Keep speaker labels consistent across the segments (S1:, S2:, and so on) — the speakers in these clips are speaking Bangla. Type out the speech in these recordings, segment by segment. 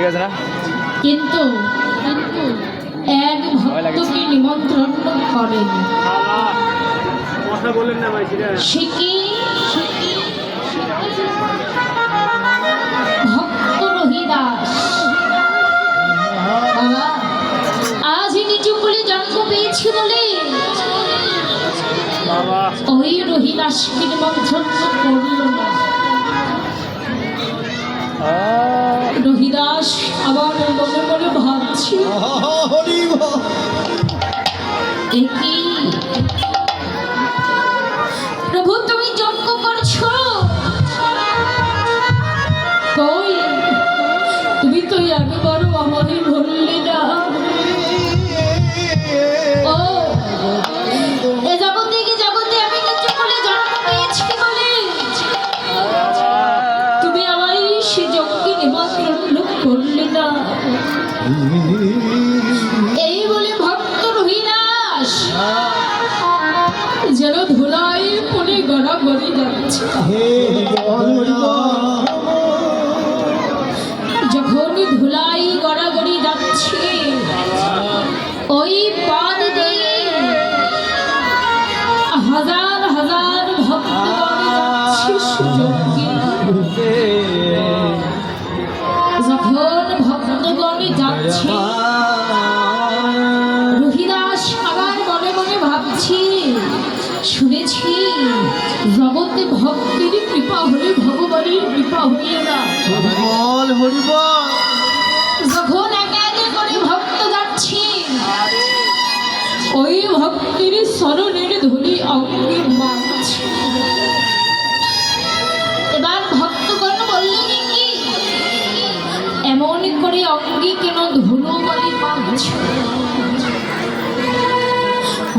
S1: ঠিক আছে না?
S2: কিন্তু এক ভক্তকে নিমন্ত্রণ করেন। সে কি? ভক্ত রহিদাস। বাবা আজ নিচু বলে জন্ম পেয়েছি বলে ওই রহিদাসকে নিমন্ত্রণ করল না। রহিদাস আবার মনে মনে ভাবছি, প্রভু তুমি যজ্ঞ করছো, কই তুমি তো একবারও আমাকে বললে না। ও এ জগতে কি জগতে আমি নিচু বলে জন্ম পেয়েছি বলে তুমি আমায় সে যজ্ঞে নিমন্ত্রণ করলে না। এই বলে ভক্ত রহিদাস যেন ধুলাই পড়ে গড়াগড়ি যাচ্ছে। যখন ধুলাই গড়াগড়ি যাচ্ছে ওই পাদ দিয়ে হাজার হাজার ভক্তগণ যাচ্ছে সুযোগে। যখন ভক্তগণ যাচ্ছে রহিদাস আবার মনে মনে ভাবছি, শুনেছি জগতে ভক্তির কৃপা হলে ভগবানের কৃপা হইল না। যখন একে একে করে ভক্ত যাচ্ছে ওই ভক্তির শরণের ধুলি অঙ্গে মারছে। এবার ভক্তগণ বললেন কি এমন করে অঙ্গে কেন ধুলো বলে মারছে?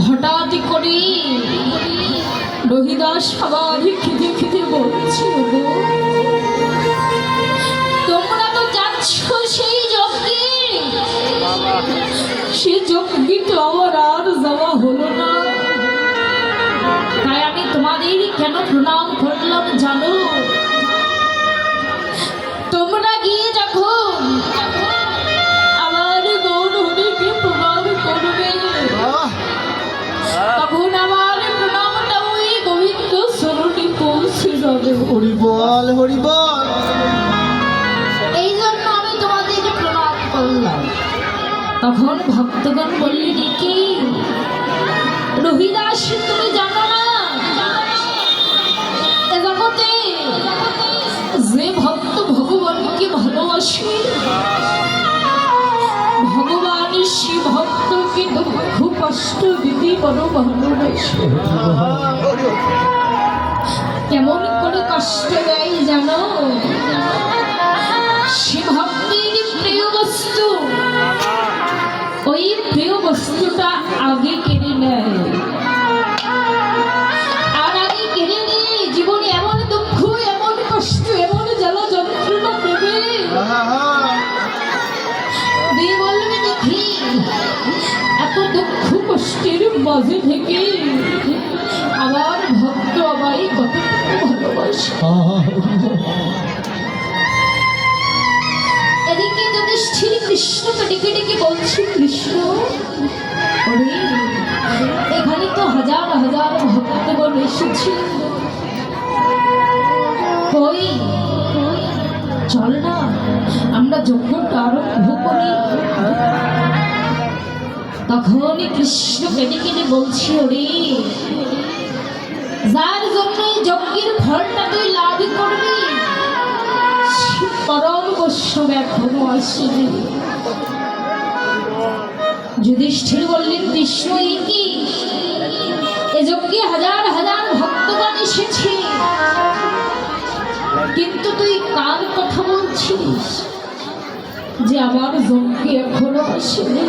S2: হঠাৎ করে রহিদাস আবার খিদে খিদে বলছে, তোমরা তো যাচ্ছ সেই যজ্ঞে, সে যজ্ঞে তো আমার আর যাওয়া হলো না। তাই আমি তোমাদের কেন প্রণাম করলাম জানো? তোমরা গিয়ে যখন আমার গৌর হরিকে প্রণাম করবে তখন আমার প্রণামটা ওই গোবিন্দ শরণে পৌঁছে যাবে।
S3: হরিবল হরিবল।
S2: এই জন্য আমি তোমাদের প্রণাম করলাম। তখন ভক্তগণ বললেন কি রহিদাস তুমি জানো না এ জগতে যে ভক্ত ভগবানকে ভালোবাসে ভগবান সে ভক্তকে দুঃখ কষ্ট দিতে বড় ভালোবাসে। কেমন করে কষ্ট দেয় জানো? সে ভক্তির প্রিয় বস্তু ওই প্রিয় বস্তুটা আগে কেড়ে নেয়, আর আগে কেড়ে নিয়ে জীবনে এমন দুঃখ এমন কষ্ট এমন জ্বালা যন্ত্রণা দেবে দিয়ে বলবে দেখি এত দুঃখ কষ্টের মাঝে থেকে আমার ভক্ত আমায় কতটুকু ভালোবাসে। এদিকে যুধিষ্ঠির কৃষ্ণকে ডেকে ডেকে বলছে, কৃষ্ণ এখানে তো হাজার হাজার ভক্তগণ এসেছে, কই চল না আমরা যজ্ঞটা আরম্ভ করি। তখন কৃষ্ণ কেটে কেটে বলছি, ওরে যার জন্য যজ্ঞের ফলটা তুই লাভ করবি পরম বৈষ্ণব এখনো আসেনি। যুধিষ্ঠির বললেন, কৃষ্ণ এই কি এ যজ্ঞে হাজার হাজার ভক্তগণ এসেছে, কিন্তু তুই কার কথা বলছিস যে আমার যজ্ঞে এখনো আসেনি?